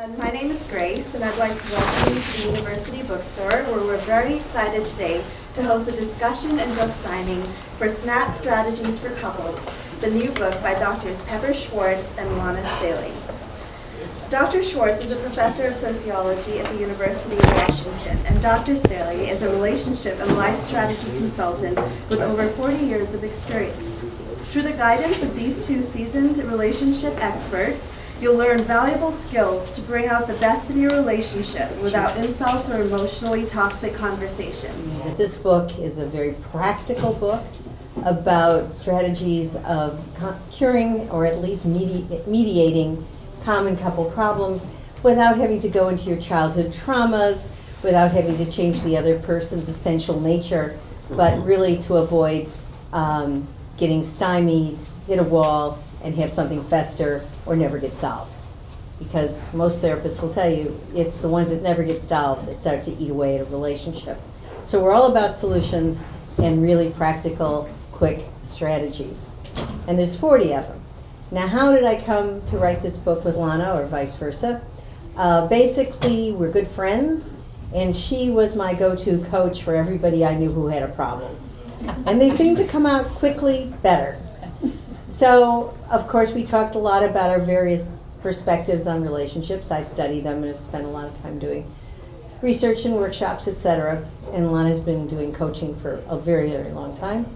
My name is Grace, and I'd like to welcome you to the University Bookstore, where we're very excited today to host a discussion and book signing for Snap Strategies for Couples, the new book by Drs. Schwartz and Lana Staheli. Dr. Schwartz is a professor of sociology at the University of Washington, and Dr. Staheli is a relationship and life strategy consultant with over 40 years of experience. Through the guidance of these two seasoned relationship experts, you'll learn valuable skills to bring out the best in your relationship without insults or emotionally toxic conversations. This book is a very practical book about strategies of curing or at least mediating common couple problems without having to go into your childhood traumas, without having to change the other person's essential nature, but really to avoid getting stymied, hit a wall, and have something fester or never get solved. Because most therapists will tell you it's the ones that never get solved that start to eat away at a relationship. So we're all about solutions and really practical, quick strategies. And there's 40 of them. Now, how did I come to write this book with Lana, or vice versa? Basically, we're good friends, and she was my go-to coach for everybody I knew who had a problem. And they seemed to come out quickly better. So, of course, we talked a lot about our various perspectives on relationships. I study them and have spent a lot of time doing research and workshops, etc. And Lana's been doing coaching for a very, very long time.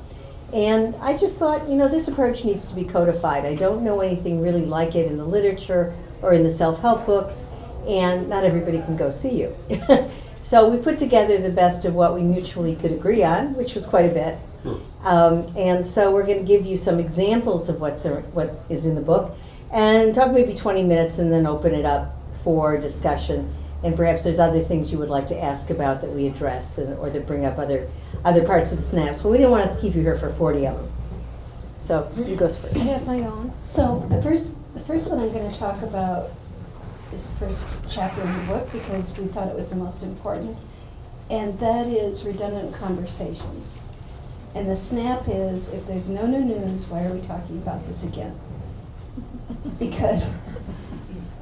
And I just thought, this approach needs to be codified. I don't know anything really like it in the literature or in the self-help books, and not everybody can go see you. So we put together the best of what we mutually could agree on, which was quite a bit. And so we're going to give you some examples of what is in the book and talk maybe 20 minutes and then open it up for discussion. And perhaps there's other things you would like to ask about that we address or that bring up other parts of the snaps. But we didn't want to keep you here for 40 of them. So you go first. I have my own. So the first one I'm going to talk about is the first chapter of the book because we thought it was the most important. And that is redundant conversations. And the snap is, if there's no new news, why are we talking about this again? Because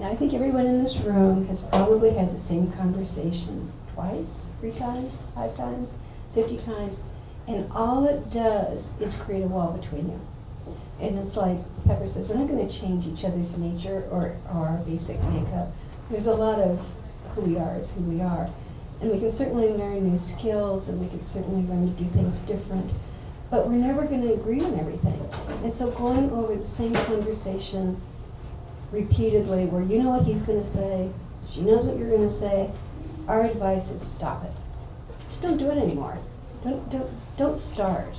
now I think everyone in this room has probably had the same conversation twice, 3 times, 5 times, 50 times, and all it does is create a wall between you. And it's like Pepper says, we're not going to change each other's nature or our basic makeup. There's a lot of who we are is who we are. And we can certainly learn new skills, and we can certainly learn to do things different, but we're never going to agree on everything. And so going over the same conversation repeatedly, where you know what he's going to say, she knows what you're going to say, our advice is stop it. Just don't do it anymore. Don't start.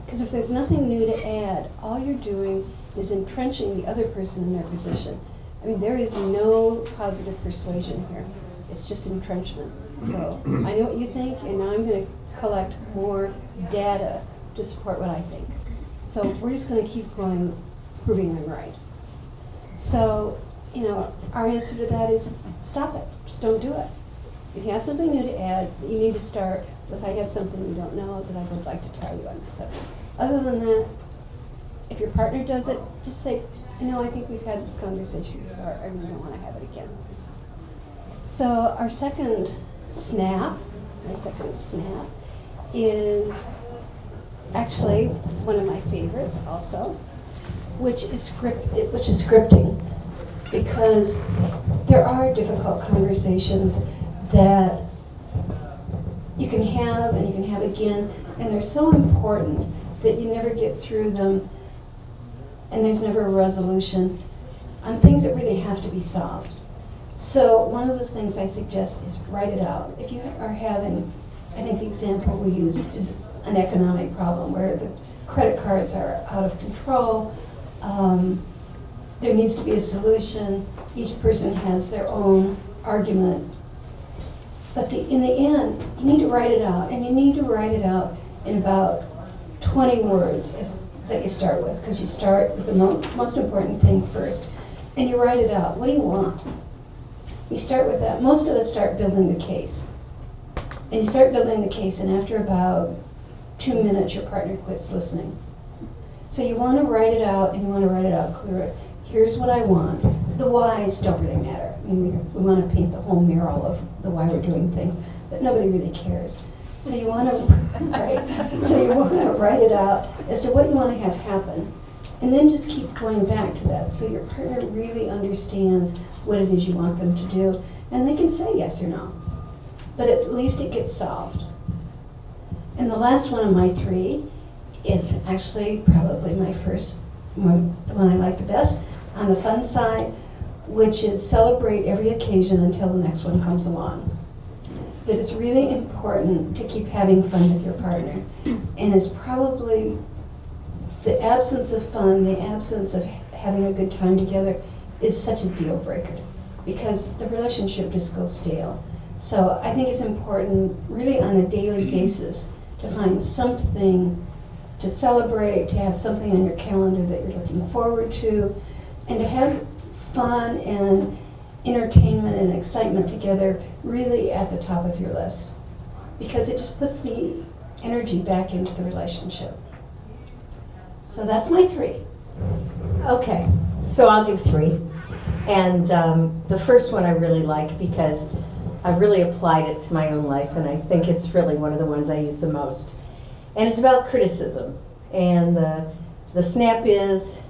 Because if there's nothing new to add, all you're doing is entrenching the other person in their position. I mean, there is no positive persuasion here. It's just entrenchment. So I know what you think, and now I'm going to collect more data to support what I think. So we're just going to keep going, proving I'm right. So, our answer to that is stop it. Just don't do it. If you have something new to add, you need to start with, I have something you don't know that I would like to tell you on this subject. Other than that, if your partner does it, just say, I think we've had this conversation before. I really don't want to have it again. So our second snap, is actually one of my favorites also, which is scripting, because there are difficult conversations that you can have and you can have again, and they're so important that you never get through them, and there's never a resolution on things that really have to be solved. So one of the things I suggest is write it out. If you are having, I think the example we used is an economic problem where the credit cards are out of control. There needs to be a solution. Each person has their own argument. But in the end, you need to write it out, and you need to write it out in about 20 words that you start with, because you start with the most important thing first, and you write it out. What do you want? You start with that. Most of us start building the case. And you start building the case, and after about 2 minutes, your partner quits listening. So you want to write it out, and you want to write it out clear. Here's what I want. The whys don't really matter. I mean, we want to paint the whole mural of the why we're doing things, but nobody really cares. So you want to, right? So you want to write it out as to what you want to have happen, and then just keep going back to that, so your partner really understands what it is you want them to do, and they can say yes or no. But at least it gets solved. And the last one of my 3 is actually probably my first one, the one I like the best, on the fun side, which is celebrate every occasion until the next one comes along. That it's really important to keep having fun with your partner. And it's probably the absence of fun, the absence of having a good time together is such a deal breaker, because the relationship just goes stale. So I think it's important, really on a daily basis, to find something to celebrate, to have something on your calendar that you're looking forward to, and to have fun and entertainment and excitement together really at the top of your list, because it just puts the energy back into the relationship. So that's my 3. Okay, so I'll give 3. And the first one I really like because I've really applied it to my own life, and I think it's really one of the ones I use the most. And it's about criticism. And the snap is,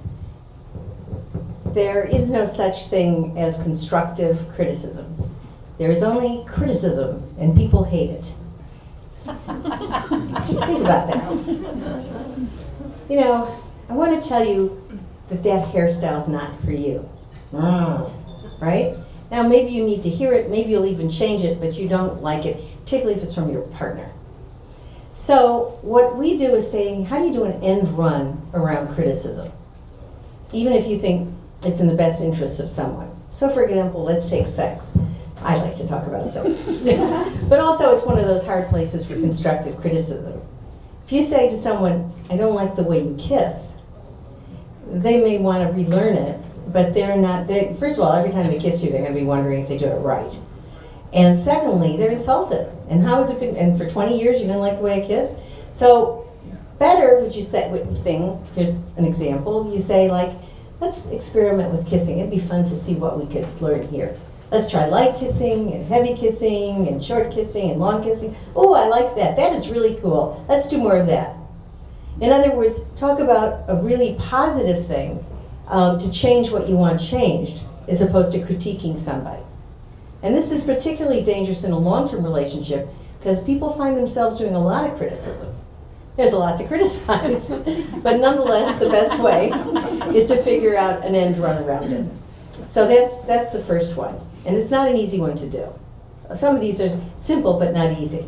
there is no such thing as constructive criticism. There is only criticism, and people hate it. Think about that. You know, I want to tell you that that hairstyle's not for you. Right? Now, maybe you need to hear it, maybe you'll even change it, but you don't like it, particularly if it's from your partner. So what we do is saying, how do you do an end run around criticism? Even if you think it's in the best interest of someone. So for example, let's take sex. I like to talk about sex. But also it's one of those hard places for constructive criticism. If you say to someone, I don't like the way you kiss, they may want to relearn it, but they're not, first of all, every time they kiss you, they're going to be wondering if they do it right. And secondly, they're insulted. And how has it been, and for 20 years you didn't like the way I kiss? So better would you say, here's an example, you say like, let's experiment with kissing. It'd be fun to see what we could learn here. Let's try light kissing and heavy kissing and short kissing and long kissing. Oh, I like that. That is really cool. Let's do more of that. In other words, talk about a really positive thing to change what you want changed, as opposed to critiquing somebody. And this is particularly dangerous in a long-term relationship because people find themselves doing a lot of criticism. There's a lot to criticize, but nonetheless, the best way is to figure out an end run around it. So that's the first one, and it's not an easy one to do. Some of these are simple but not easy.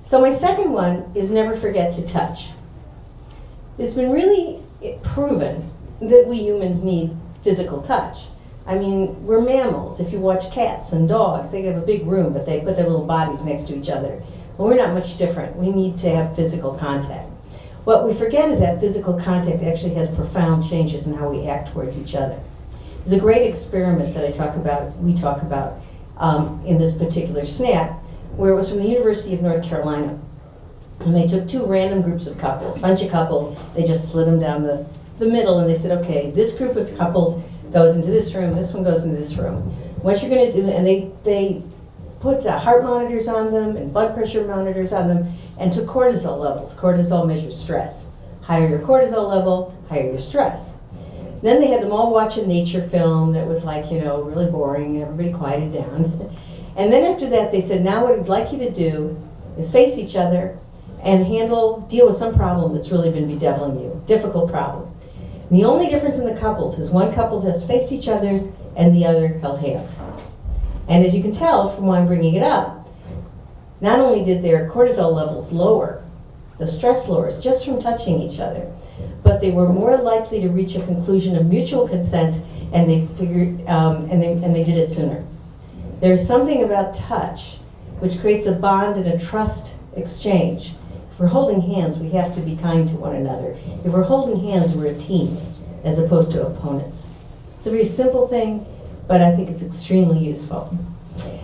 So my second one is never forget to touch. It's been really proven that we humans need physical touch. I mean, we're mammals. If you watch cats and dogs, they have a big room, but they put their little bodies next to each other. Well, we're not much different. We need to have physical contact. What we forget is that physical contact actually has profound changes in how we act towards each other. There's a great experiment that we talk about in this particular snap, where it was from the University of North Carolina. And they took 2 random groups of couples, bunch of couples, they just slid them down the middle, and they said, okay, this group of couples goes into this room, this one goes into this room. What you're going to do, and they put heart monitors on them and blood pressure monitors on them and took cortisol levels. Cortisol measures stress. Higher your cortisol level, higher your stress. Then they had them all watch a nature film that was like, really boring, everybody quieted down. And then after that they said, now what I'd like you to do is face each other and deal with some problem that's really been bedeviling you, difficult problem. And the only difference in the couples is one couple just faced each other and the other held hands. And as you can tell from why I'm bringing it up, not only did their cortisol levels lower, the stress lowers just from touching each other, but they were more likely to reach a conclusion of mutual consent, and they figured, and they did it sooner. There's something about touch which creates a bond and a trust exchange. If we're holding hands, we have to be kind to one another. If we're holding hands, we're a team, as opposed to opponents. It's a very simple thing, but I think it's extremely useful.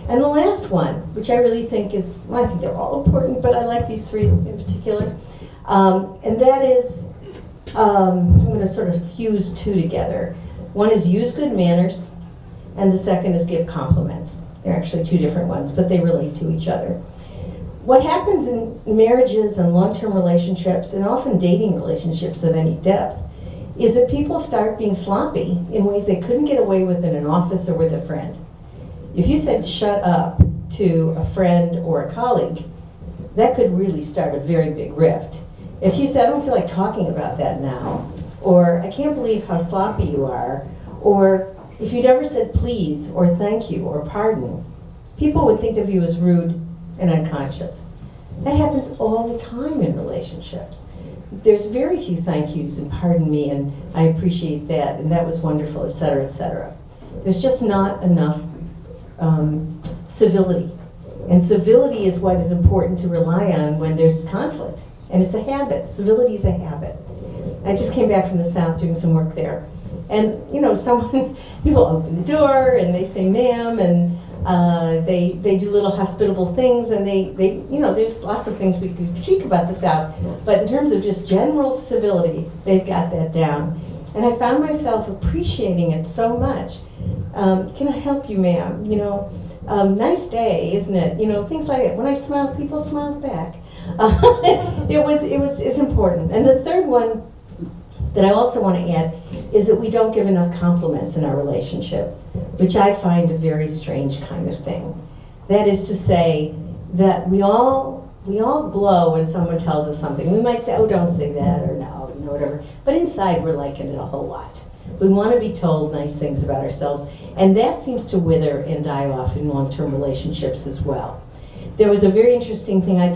And the last one, which I really think is, well, I think they're all important, but I like these 3 in particular, and that is, I'm going to sort of fuse 2 together. One is use good manners, and the second is give compliments. They're actually two different ones, but they relate to each other. What happens in marriages and long-term relationships, and often dating relationships of any depth, is that people start being sloppy in ways they couldn't get away with in an office or with a friend. If you said shut up to a friend or a colleague, that could really start a very big rift. If you said, I don't feel like talking about that now, or I can't believe how sloppy you are, or if you'd ever said please, or thank you, or pardon, people would think of you as rude and unconscious. That happens all the time in relationships. There's very few thank yous and pardon me and I appreciate that and that was wonderful, et cetera, et cetera. There's just not enough civility. And civility is what is important to rely on when there's conflict. And it's a habit. Civility is a habit. I just came back from the South doing some work there. And, you know, people open the door and they say ma'am and they do little hospitable things and they you know, there's lots of things we could critique about the South. But in terms of just general civility, they've got that down. And I found myself appreciating it so much. Can I help you, ma'am? You know, nice day, isn't it? You know, things like that. When I smiled, people smiled back. It's important. And the third one that I also want to add is that we don't give enough compliments in our relationship, which I find a very strange kind of thing. That is to say that we all glow when someone tells us something. We might say, oh, don't say that, or no, you know, whatever. But inside, we're liking it a whole lot. We want to be told nice things about ourselves, and that seems to wither and die off in long-term relationships as well. There was a very interesting thing I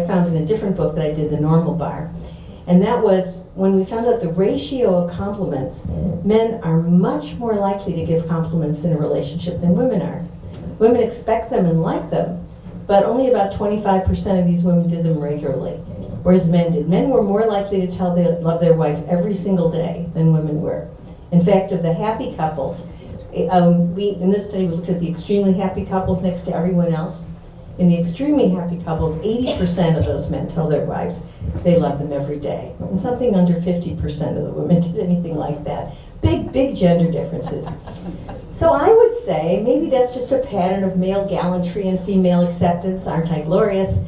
found in a different book that I did, The Normal Bar, and that was when we found out the ratio of compliments. Men are much more likely to give compliments in a relationship than women are. Women expect them and like them, but only about 25% of these women did them regularly, whereas men did. Men were more likely to tell they love their wife every single day than women were. In fact, of the happy couples, in this study we looked at the extremely happy couples next to everyone else. In the extremely happy couples, 80% of those men tell their wives they love them every day. And something under 50% of the women did anything like that. Big gender differences. So I would say maybe that's just a pattern of male gallantry and female acceptance. Aren't I glorious?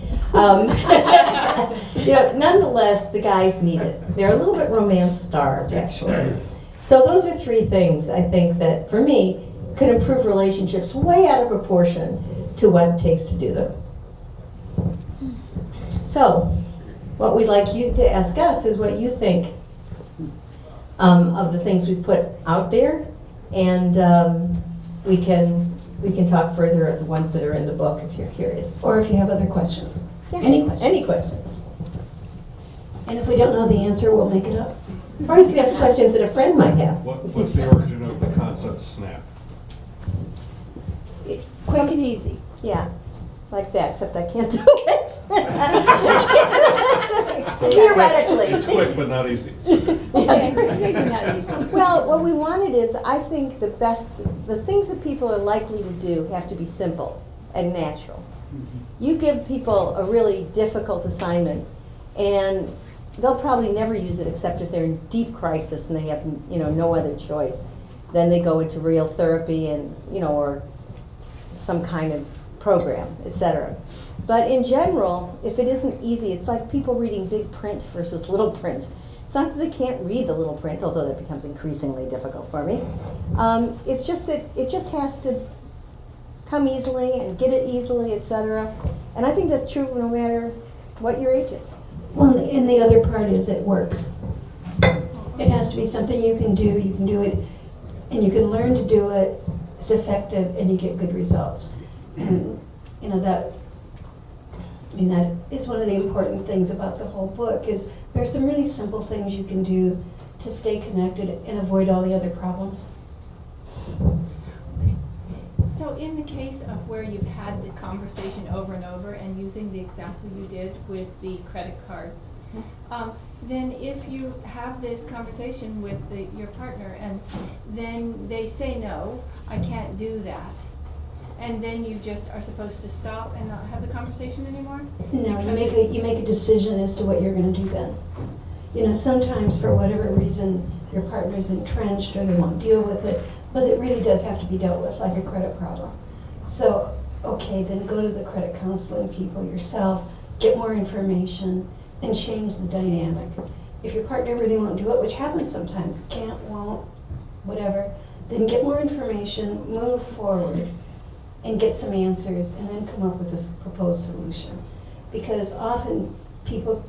You know, nonetheless, the guys need it. They're a little bit romance-starved, actually. So those are three things I think that, for me, could improve relationships way out of proportion to what it takes to do them. So, what we'd like you to ask us is what you think of the things we put out there, and we can talk further at the ones that are in the book if you're curious. Or if you have other questions. Yeah. Any questions. Any questions. And if we don't know the answer, we'll make it up. Or you can ask questions that a friend might have. What's the origin of the concept SNAP? Quick and easy. Yeah, like that, except I can't do it. So Theoretically. It's quick but not easy. That's right. Maybe not easy. Well, what we wanted is, I think the things that people are likely to do have to be simple and natural. You give people a really difficult assignment, and they'll probably never use it except if they're in deep crisis and they have, you know, no other choice. Then they go into real therapy and, you know, or some kind of program, etc. But in general, if it isn't easy, it's like people reading big print versus little print. It's not that they can't read the little print, although that becomes increasingly difficult for me. It's just that it just has to come easily and get it easily, etc. And I think that's true no matter what your age is. Well, and the other part is it works. It has to be something you can do it, and you can learn to do it. It's effective, and you get good results. And you know that is one of the important things about the whole book. Is there are some really simple things you can do to stay connected and avoid all the other problems. So in the case of where you've had the conversation over and over, and using the example you did with the credit cards, then if you have this conversation with your partner and then they say, no, I can't do that, and then you just are supposed to stop and not have the conversation anymore? No, you make a decision as to what you're going to do then. You know, sometimes for whatever reason your partner's entrenched or they won't deal with it, but it really does have to be dealt with like a credit problem. So, okay, then go to the credit counseling people yourself, get more information, and change the dynamic. If your partner really won't do it, which happens sometimes, can't, won't, whatever, then get more information, move forward, and get some answers, and then come up with this proposed solution. Because often people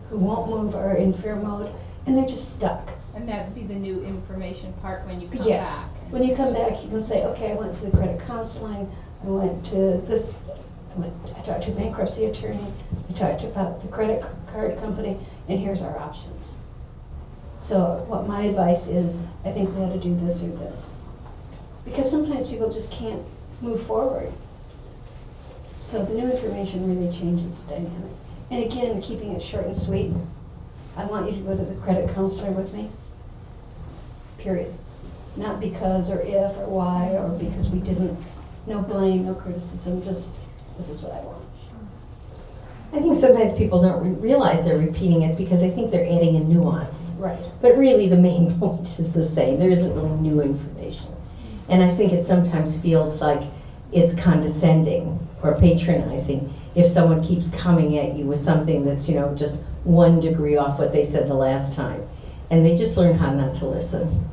who won't move are in fear mode, and they're just stuck. And that'd be the new information part when you come Yes. back. When you come back, you can say, okay, I went to the credit counseling, I went to this, I talked to a bankruptcy attorney, I talked about the credit card company, and here's our options. So what my advice is, I think we ought to do this or this. Because sometimes people just can't move forward. So the new information really changes the dynamic. And again, keeping it short and sweet, I want you to go to the credit counselor with me, period. Not because or if or why or because we didn't, no blame, no criticism, just this is what I want. I think sometimes people don't realize they're repeating it because they think they're adding a nuance. Right. But really, the main point is the same. There isn't really new information. And I think it sometimes feels like it's condescending or patronizing if someone keeps coming at you with something that's, just 1 degree off what they said the last time. And they just learn how not to listen.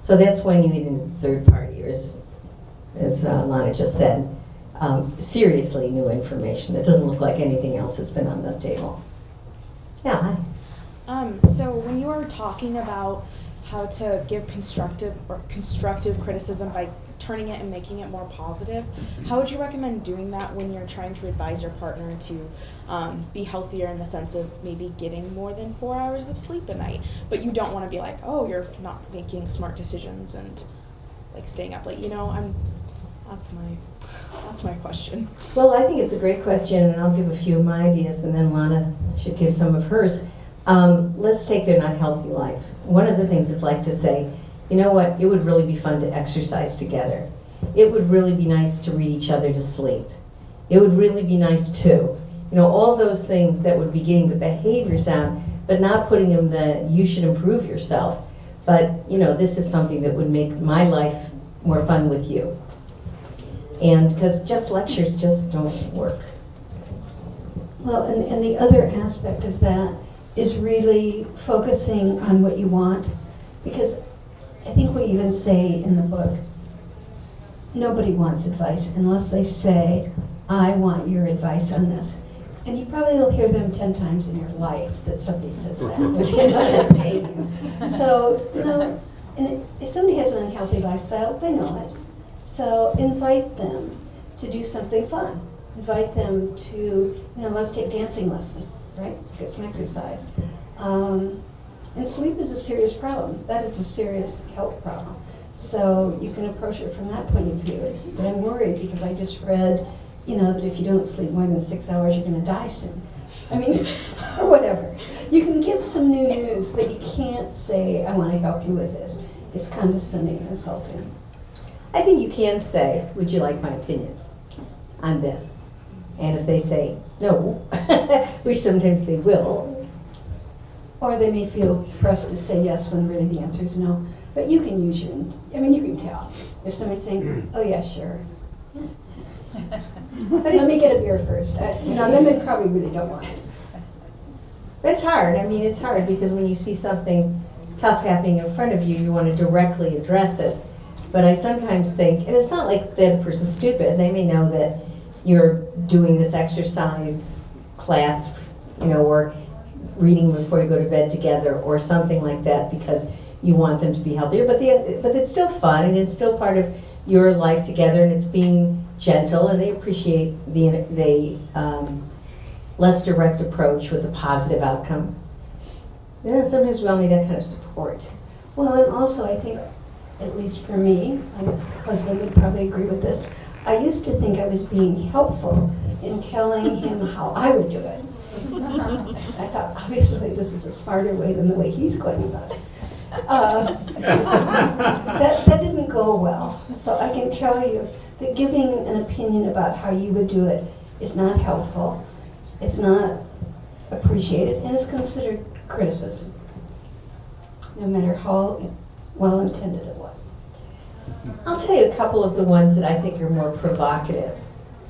So that's when you need a third party, or as Lana just said, seriously new information that doesn't look like anything else that's been on the table. Yeah, hi. So when you were talking about how to give constructive criticism by turning it and making it more positive, how would you recommend doing that when you're trying to advise your partner to be healthier in the sense of maybe getting more than 4 hours of sleep a night, but you don't want to be like, oh, you're not making smart decisions and like staying up late. That's my question. Well, I think it's a great question, and I'll give a few of my ideas, and then Lana should give some of hers. Let's take their not healthy life. One of the things is like to say, you know what, it would really be fun to exercise together. It would really be nice to read each other to sleep. It would really be nice too. All those things that would be getting the behaviors out, but not putting them the you should improve yourself. But, this is something that would make my life more fun with you. And because just lectures just don't work. Well, and the other aspect of that is really focusing on what you want. Because I think we even say in the book, nobody wants advice unless they say, I want your advice on this. And you probably will hear them 10 times in your life that somebody says that, unless they're paying you. So, and if somebody has an unhealthy lifestyle, they know it. So invite them to do something fun. Invite them to, let's take dancing lessons, right? Get some exercise. And sleep is a serious problem. That is a serious health problem. So you can approach it from that point of view. But I'm worried because I just read, that if you don't sleep more than 6 hours, you're going to die soon. Or whatever. You can give some new news, but you can't say, I want to help you with this. It's condescending and insulting. I think you can say, would you like my opinion on this? And if they say no, which sometimes they will. Or they may feel pressed to say yes when really the answer is no. But you can use you can tell. If somebody's saying, oh yeah, sure. But let me get a beer first. Then they probably really don't want it. It's hard. It's hard because when you see something tough happening in front of you, you want to directly address it. But I sometimes think, and it's not like the other person's stupid, they may know that you're doing this exercise class, or reading before you go to bed together or something like that because you want them to be healthier. But it's still fun and it's still part of your life together and it's being gentle and they appreciate the less direct approach with a positive outcome. Sometimes we all need that kind of support. Well, and also I think, at least for me, my husband would probably agree with this, I used to think I was being helpful in telling him how I would do it. I thought, obviously, this is a smarter way than the way he's going about it. That didn't go well. So I can tell you that giving an opinion about how you would do it is not helpful, it's not appreciated, and it's considered criticism, no matter how well-intended it was. I'll tell you a couple of the ones that I think are more provocative.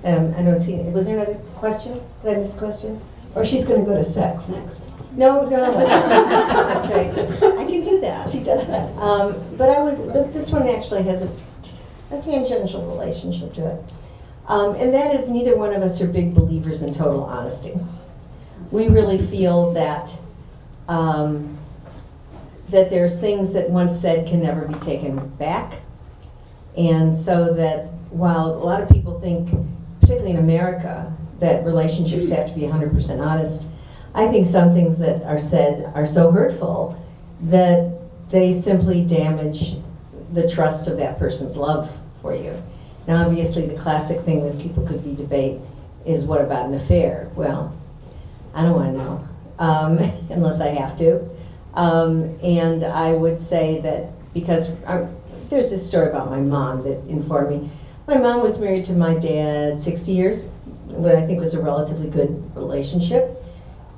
I don't see, was there another question? Did I miss a question? Or she's gonna go to sex next. No, that's right. I can do that. She does that. But this one actually has a tangential relationship to it. And that is neither one of us are big believers in total honesty. We really feel that that there's things that once said can never be taken back. And so that while a lot of people think, particularly in America, that relationships have to be 100% honest, I think some things that are said are so hurtful that they simply damage the trust of that person's love for you. Now, obviously, the classic thing that people could be debate is, what about an affair? Well, I don't want to know, unless I have to. And I would say that because there's this story about my mom that informed me. My mom was married to my dad 60 years, what I think was a relatively good relationship.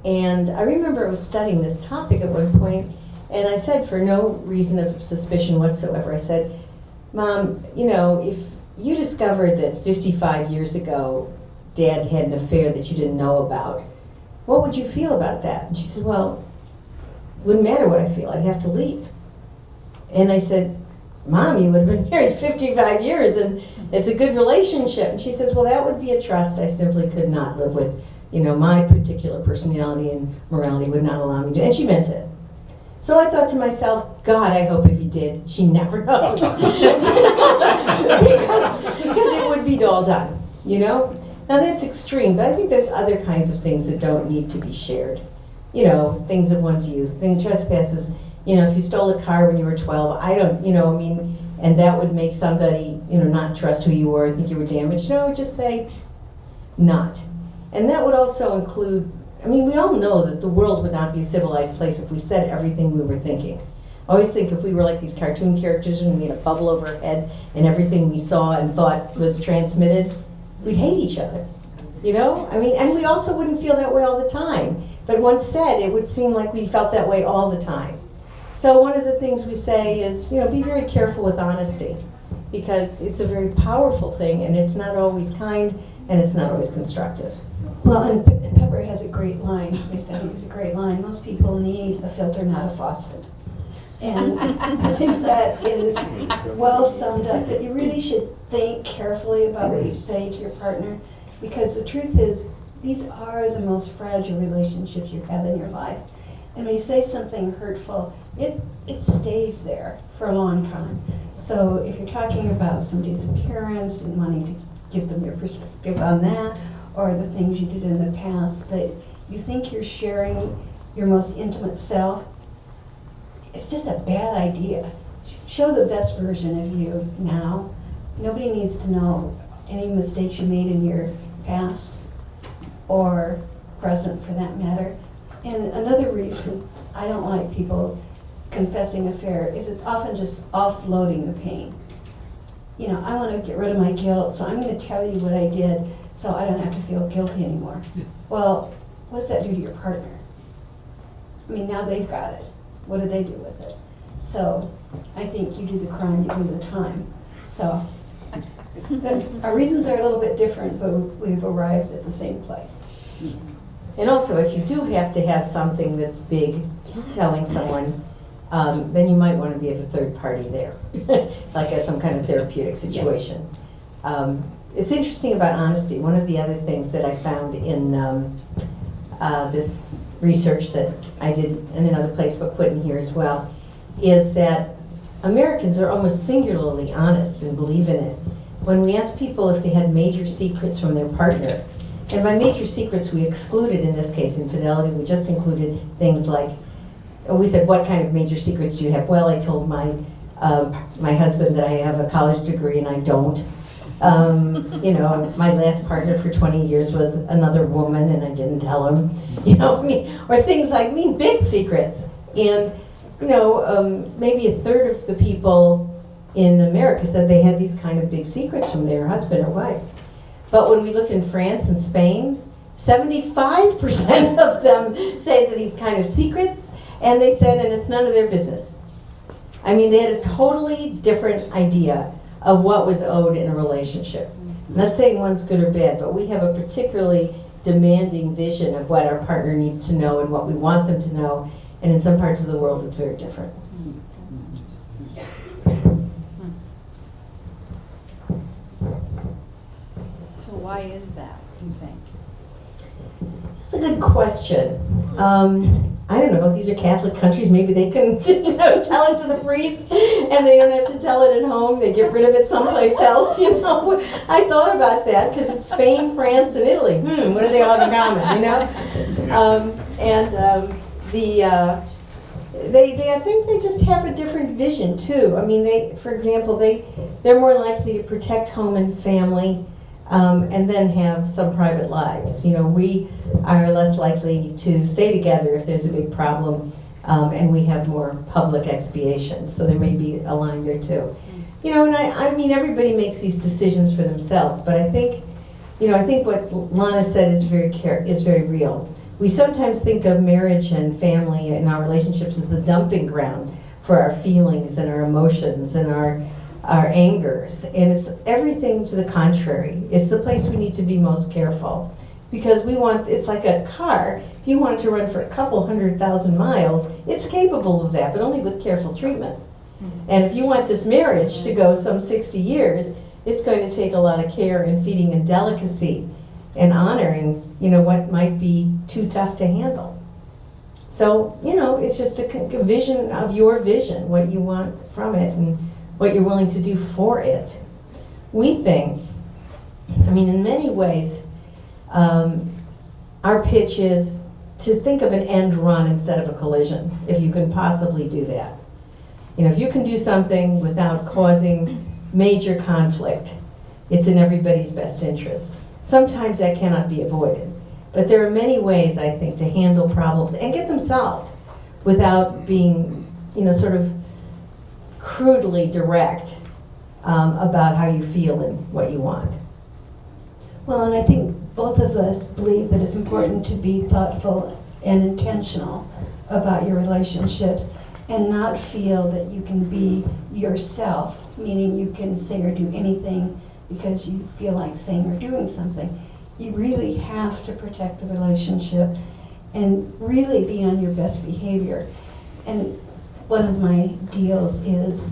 And I remember I was studying this topic at one point, and I said, for no reason of suspicion whatsoever, I said, Mom, you know, if you discovered that 55 years ago Dad had an affair that you didn't know about, what would you feel about that? And she said, well, wouldn't matter what I feel, I'd have to leave. And I said, Mom, you would have been married 55 years and it's a good relationship. And she says, well, that would be a trust I simply could not live with. You know, my particular personality and morality would not allow me to, and she meant it. So I thought to myself, God, I hope if he did, she never knows. because it would be all done, you know? Now that's extreme, but I think there's other kinds of things that don't need to be shared. You know, things of one's youth, trespasses. You know, if you stole a car when you were 12, I don't, you know, I mean, and that would make somebody, you know, not trust who you were, think you were damaged. No, just say, not. And that would also include, I mean, we all know that the world would not be a civilized place if we said everything we were thinking. I always think if we were like these cartoon characters and we had a bubble over our head and everything we saw and thought was transmitted, we'd hate each other. You know? I mean, and we also wouldn't feel that way all the time. But once said, it would seem like we felt that way all the time. So one of the things we say is, you know, be very careful with honesty, because it's a very powerful thing and it's not always kind and it's not always constructive. Well, and Pepper has a great line, at least I think it's a great line, most people need a filter, not a faucet. And I think that is well summed up, that you really should think carefully about what you say to your partner, because the truth is, these are the most fragile relationships you have in your life. And when you say something hurtful, it stays there for a long time. So if you're talking about somebody's appearance and wanting to give them your perspective on that, or the things you did in the past that you think you're sharing your most intimate self, it's just a bad idea. Show the best version of you now. Nobody needs to know any mistakes you made in your past or present for that matter. And another reason I don't like people confessing affair is it's often just offloading the pain. You know, I want to get rid of my guilt, so I'm going to tell you what I did so I don't have to feel guilty anymore. Well, what does that do to your partner? I mean, now they've got it. What do they do with it? So I think you do the crime, you do the time. So our reasons are a little bit different, but we've arrived at the same place. And also, if you do have to have something that's big, telling someone, then you might want to have a third party there, like some kind of therapeutic situation. It's interesting about honesty. One of the other things that I found in this research that I did in another place but put in here as well is that Americans are almost singularly honest and believe in it. When we ask people if they had major secrets from their partner, and by major secrets we excluded, in this case, infidelity, we just included things like, we said, what kind of major secrets do you have? Well, I told my husband that I have a college degree and I don't. You know, my last partner for 20 years was another woman and I didn't tell him. You know, I mean, or things like, big secrets. And, you know, maybe a third of the people in America said they had these kind of big secrets from their husband or wife. But when we look in France and Spain, 75% of them say that these kind of secrets, and they said, and it's none of their business. I mean, they had a totally different idea of what was owed in a relationship. I'm not saying one's good or bad, but we have a particularly demanding vision of what our partner needs to know and what we want them to know. And in some parts of the world, it's very different. So why is that, do you think? That's a good question. I don't know, these are Catholic countries, maybe they can tell it to the priest and they don't have to tell it at home, they get rid of it someplace else, I thought about that because it's Spain, France, and Italy. What do they all have in common, I think they just have a different vision too. I mean, for example, they're more likely to protect home and family and then have some private lives. We are less likely to stay together if there's a big problem, and we have more public expiation. So there may be a line there too. And I mean, everybody makes these decisions for themselves, but I think what Lana said is very real. We sometimes think of marriage and family and our relationships as the dumping ground for our feelings and our emotions and our angers, and it's everything to the contrary. It's the place we need to be most careful, because it's like a car. If you want it to run for a couple 100,000 miles, it's capable of that, but only with careful treatment. And if you want this marriage to go some 60 years, it's going to take a lot of care and feeding and delicacy and honoring, what might be too tough to handle. So, it's just a vision of your vision, what you want from it and what you're willing to do for it. We think, in many ways, our pitch is to think of an end run instead of a collision, if you can possibly do that. If you can do something without causing major conflict, it's in everybody's best interest. Sometimes that cannot be avoided, but there are many ways, I think, to handle problems and get them solved without being, sort of crudely direct about how you feel and what you want. Well, and I think both of us believe that it's important to be thoughtful and intentional about your relationships and not feel that you can be yourself, meaning you can say or do anything because you feel like saying or doing something. You really have to protect the relationship and really be on your best behavior. And one of my deals is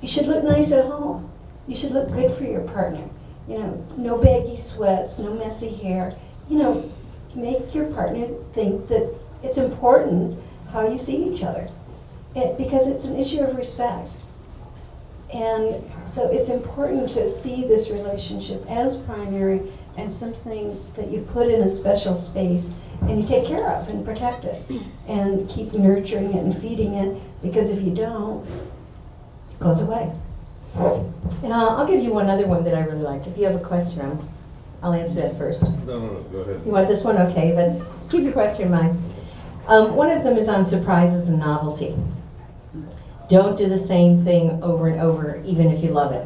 you should look nice at home. You should look good for your partner. No baggy sweats, no messy hair. Make your partner think that it's important how you see each other, because it's an issue of respect. And so it's important to see this relationship as primary and something that you put in a special space and you take care of and protect it and keep nurturing it and feeding it, because if you don't, it goes away. And I'll give you one other one that I really like. If you have a question, I'll answer that first. No, go ahead. You want this one? Okay, but keep your question in mind. One of them is on surprises and novelty. Don't do the same thing over and over, even if you love it.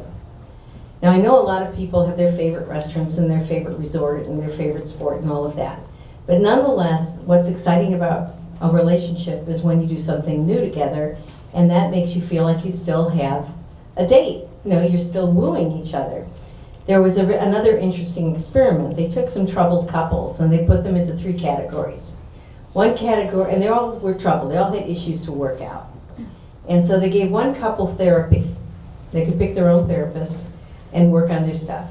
Now, I know a lot of people have their favorite restaurants and their favorite resort and their favorite sport and all of that. But nonetheless, what's exciting about a relationship is when you do something new together, and that makes you feel like you still have a date. You're still wooing each other. There was another interesting experiment. They took some troubled couples and they put them into 3 categories. One category, and they all were troubled. They all had issues to work out. And so they gave one couple therapy. They could pick their own therapist and work on their stuff.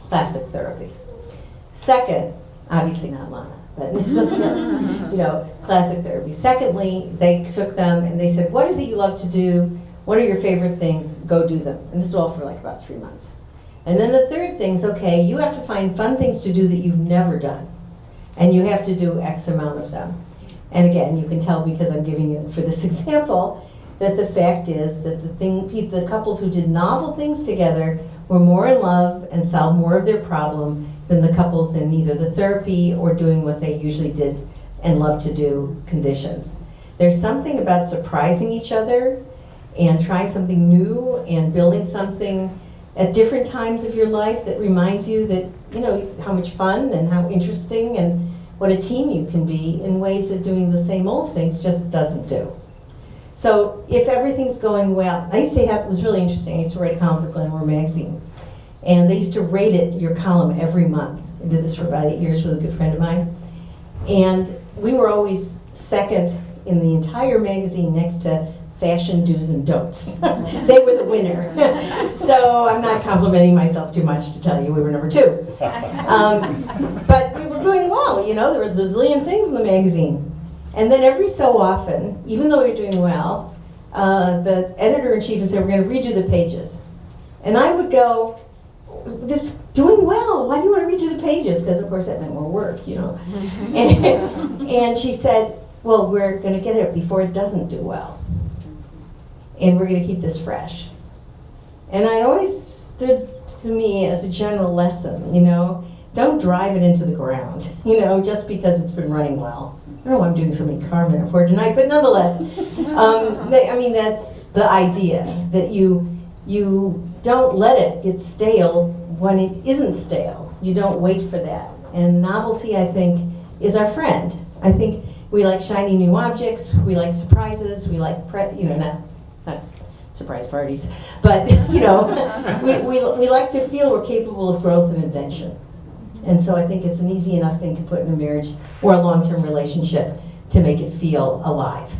Classic therapy. Second, obviously not Lana, but classic therapy. Secondly, they took them and they said, what is it you love to do? What are your favorite things? Go do them. And this is all for like about 3 months. And then the third thing's, okay, you have to find fun things to do that you've never done. And you have to do X amount of them. And again, you can tell because I'm giving you for this example that the fact is that the couples who did novel things together were more in love and solved more of their problem than the couples in either the therapy or doing what they usually did and love to do conditions. There's something about surprising each other and trying something new and building something at different times of your life that reminds you that, how much fun and how interesting and what a team you can be in ways that doing the same old things just doesn't do. So if everything's going well, I used to have, it was really interesting, I used to write a column for Glamour magazine. And they used to rate it, your column, every month. I did this for about 8 years with a good friend of mine. And we were always second in the entire magazine next to fashion do's and don'ts. They were the winner. So I'm not complimenting myself too much to tell you we were number 2. But we were doing well, you know, there was a zillion things in the magazine. And then every so often, even though we were doing well, the editor-in-chief would say, we're going to redo the pages. And I would go, this doing well, why do you want to redo the pages? Because of course that meant more work, you know. And she said, well, we're going to get it before it doesn't do well. And we're going to keep this fresh. And I always stood to me as a general lesson, you know, don't drive it into the ground, you know, just because it's been running well. I don't know why I'm doing so many car metaphor tonight, but nonetheless, I mean, that's the idea, that you don't let it get stale when it isn't stale. You don't wait for that. And novelty, I think, is our friend. I think we like shiny new objects, we like surprises, we like, not surprise parties, but, you know, we like to feel we're capable of growth and invention. And so I think it's an easy enough thing to put in a marriage or a long-term relationship to make it feel alive.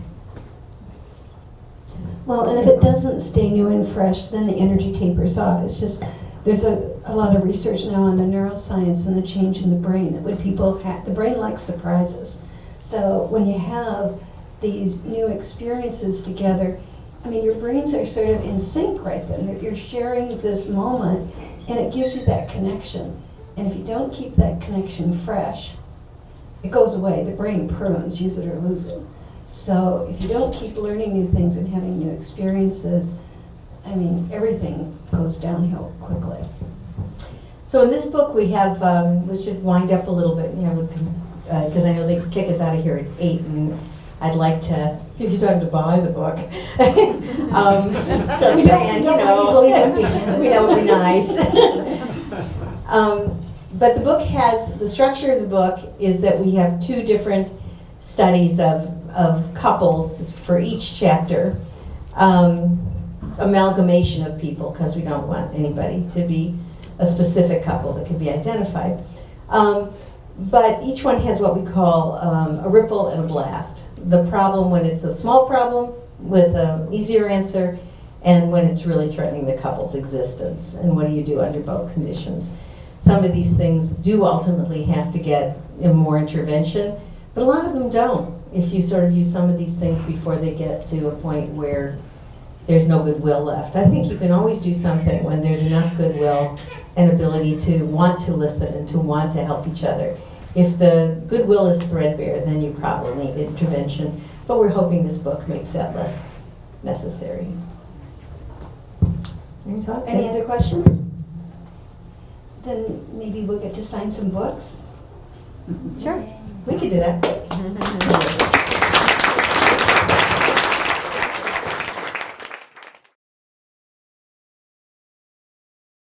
Well, and if it doesn't stay new and fresh, then the energy tapers off. It's just, there's a lot of research now on the neuroscience and the change in the brain. That when people the brain likes surprises. So when you have these new experiences together, I mean, your brains are sort of in sync right then. You're sharing this moment, and it gives you that connection. And if you don't keep that connection fresh, it goes away. The brain prunes, use it or lose it. So if you don't keep learning new things and having new experiences, I mean, everything goes downhill quickly. So in this book we have, we should wind up a little bit, because I know they kick us out of here at 8, and I'd like to give you time to buy the book. Just saying, you know, that would be nice. But the book has, the structure of the book is that we have 2 different studies of couples for each chapter, amalgamation of people, because we don't want anybody to be a specific couple that can be identified. But each one has what we call a ripple and a blast. The problem when it's a small problem with an easier answer, and when it's really threatening the couple's existence, and what do you do under both conditions. Some of these things do ultimately have to get more intervention, but a lot of them don't. If you sort of use some of these things before they get to a point where there's no goodwill left. I think you can always do something when there's enough goodwill and ability to want to listen and to want to help each other. If the goodwill is threadbare, then you probably need intervention, but we're hoping this book makes that less necessary. Any thoughts? Any other questions? Then maybe we'll get to sign some books. Sure, we could do that.